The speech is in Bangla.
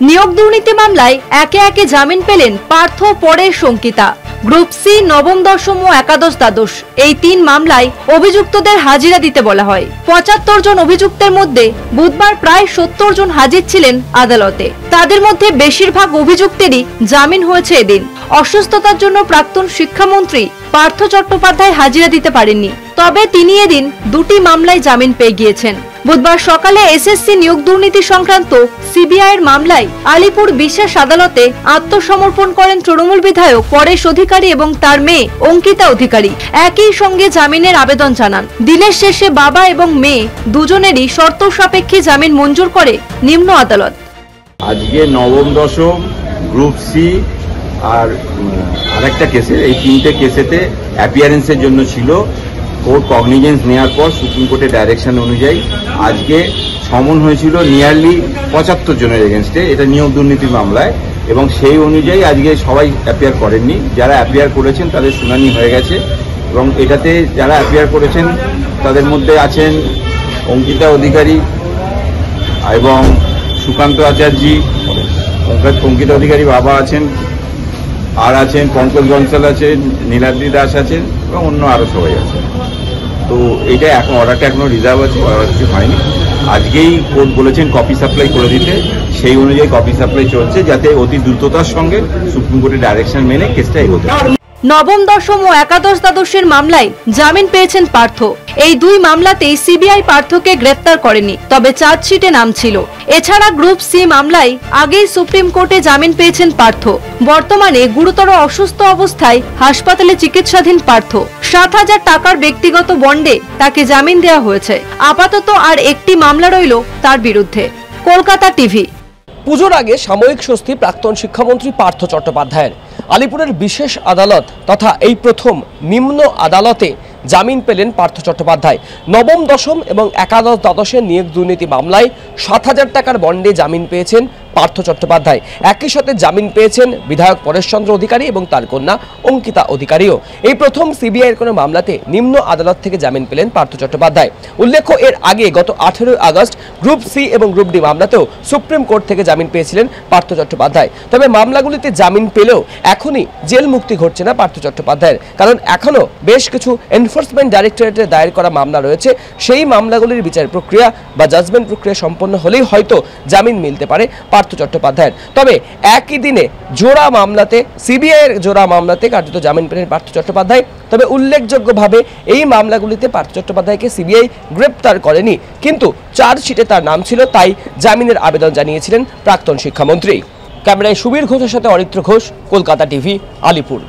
নিয়োগ দুর্নীতি মামলায় একে একে জামিন পেলেন পার্থ, পরেশ, অঙ্কিতা। গ্রুপ সি, নবম, দশম ও একাদশ, দ্বাদশ এই 3 মামলায় অভিযুক্তদের হাজিরা দিতে বলা হয়। 75 জন অভিযুক্তের মধ্যে বুধবার প্রায় 70 জন হাজির ছিলেন আদালতে। তাদের মধ্যে বেশিরভাগ অভিযুক্তেরই জামিন হয়েছে এদিন। অসুস্থতার জন্য প্রাক্তন শিক্ষামন্ত্রী পার্থ চট্টোপাধ্যায় হাজিরা দিতে পারেননি, তবে তিনি এদিন 2টি মামলায় জামিন পেয়ে গিয়েছেন। বুধবার সকালে এসএসসি নিয়োগ দুর্নীতি সংক্রান্ত সিবিআই এর মামলায় আলিপুর বিশেষ আদালতে আত্মসমর্পণ করেন তৃণমূল বিধায়ক পরেশ অধিকারী এবং তার মেয়ে অঙ্কিতা অধিকারী। একই সঙ্গে জামিনের আবেদন জানান। দিনের শেষে বাবা এবং মেয়ে দুজনেরই শর্ত সাপেক্ষে জামিন মঞ্জুর করে নিম্ন আদালত। আজকে নবম, দশম, গ্রুপ সি আর আরেকটা কেসে, এই 3টে কেসেতে অ্যাপিয়ারেন্সের জন্য ছিল। কোর্ট কগনিজেন্স নেওয়ার পর সুপ্রিম কোর্টের ডাইরেকশন অনুযায়ী আজকে সমন হয়েছিল নিয়ারলি 75 জনের এগেনস্টে, এটা নিয়োগ দুর্নীতি মামলায়, এবং সেই অনুযায়ী আজকে সবাই অ্যাপিয়ার করেননি। যারা অ্যাপিয়ার করেছেন তাদের শুনানি হয়ে গেছে, এবং এটাতে যারা অ্যাপিয়ার করেছেন তাদের মধ্যে আছেন অঙ্কিতা অধিকারী এবং সুকান্ত আচার্যি, অঙ্কিতা অধিকারী বাবা আছেন, আর আছেন পঙ্কজ বনসাল আছেন, নীলাদ্রি দাস আছেন এবং অন্য আরো সবাই আছেন। তো এটা এখন অর্ডারটা এখনো রিজার্ভ আছে, অর্ডার কিছু হয়নি। আজকেই কোর্ট বলেছেন কপি সাপ্লাই করে দিতে, সেই অনুযায়ী কপি সাপ্লাই চলছে, যাতে অতি দ্রুততার সঙ্গে সুপ্রিম কোর্টের ডাইরেকশন মেনে কেসটা এগোতে পারে। নবম, দশম ও একাদশ, দ্বাদশের মামলায় জামিন পেয়েছেন পার্থ। এই 2 মামলাতেই সিবিআই পার্থকে গ্রেফতার করেনি, তবে চার্জশিটে নাম ছিল। এছাড়া গ্রুপ সি মামলায় আগেই সুপ্রিম কোর্টে জামিন পেয়েছেন পার্থ। বর্তমানে গুরুতর অসুস্থ অবস্থায় হাসপাতালে চিকিৎসাধীন পার্থ। 7,000 টাকার ব্যক্তিগত বন্ডে তাকে জামিন দেওয়া হয়েছে। আপাতত আর একটি মামলা রইল তার বিরুদ্ধে। কলকাতা টিভি। পুজোর আগে সাময়িক স্বস্তি প্রাক্তন শিক্ষামন্ত্রী পার্থ চট্টোপাধ্যায়ের। আলিপুরের বিশেষ আদালত তথা এই প্রথম নিম্ন আদালতে জামিন পেলেন পার্থ চট্টোপাধ্যায়। নবম, দশম এবং একাদশ, দ্বাদশের নিয়োগ দুর্নীতি মামলায় 7,000 টাকার বন্ডে জামিন পেয়েছেন পার্থ চট্টোপাধ্যায়। একই সাথে জামিন পেয়েছেন বিধায়ক পরেশ চন্দ্র অধিকারী এবং তার কন্যা অঙ্কিতা অধিকারীও। এই প্রথম সিবিআইয়ের কোনো মামলাতে নিম্ন আদালত থেকে জামিন পেলেন পার্থ চট্টোপাধ্যায়। উল্লেখ্য, এর আগে গত 18 আগস্ট গ্রুপ সি এবং গ্রুপ ডি মামলাতেও সুপ্রিম কোর্ট থেকে জামিন পেয়েছিলেন পার্থ চট্টোপাধ্যায়। তবে মামলাগুলিতে জামিন পেলেও এখনই জেল মুক্তি ঘটছে না পার্থ চট্টোপাধ্যায়ের, কারণ এখনও বেশ কিছু এনফোর্সমেন্ট ডাইরেক্টরেটে দায়ের করা মামলা রয়েছে। সেই মামলাগুলির বিচার প্রক্রিয়া বা জাজমেন্ট প্রক্রিয়া সম্পন্ন হলেই হয়তো জামিন মিলতে পারে পার্থ চট্টোপাধ্যায়ের। তবে একই দিনে জোড়া মামলাতে, সিবিআইয়ের জোড়া মামলাতে কার্যত জামিন পেলেন পার্থ চট্টোপাধ্যায়। তবে উল্লেখযোগ্যভাবে এই মামলাগুলিতে পার্থ চট্টোপাধ্যায়কে সিবিআই গ্রেপ্তার করেনি, কিন্তু চার্জশিটে তার নাম ছিল, তাই জামিনের আবেদন জানিয়েছিলেন প্রাক্তন শিক্ষামন্ত্রী। ক্যামেরায় সুবীর ঘোষের সাথে অরিত্র ঘোষ, কলকাতা টিভি, আলিপুর।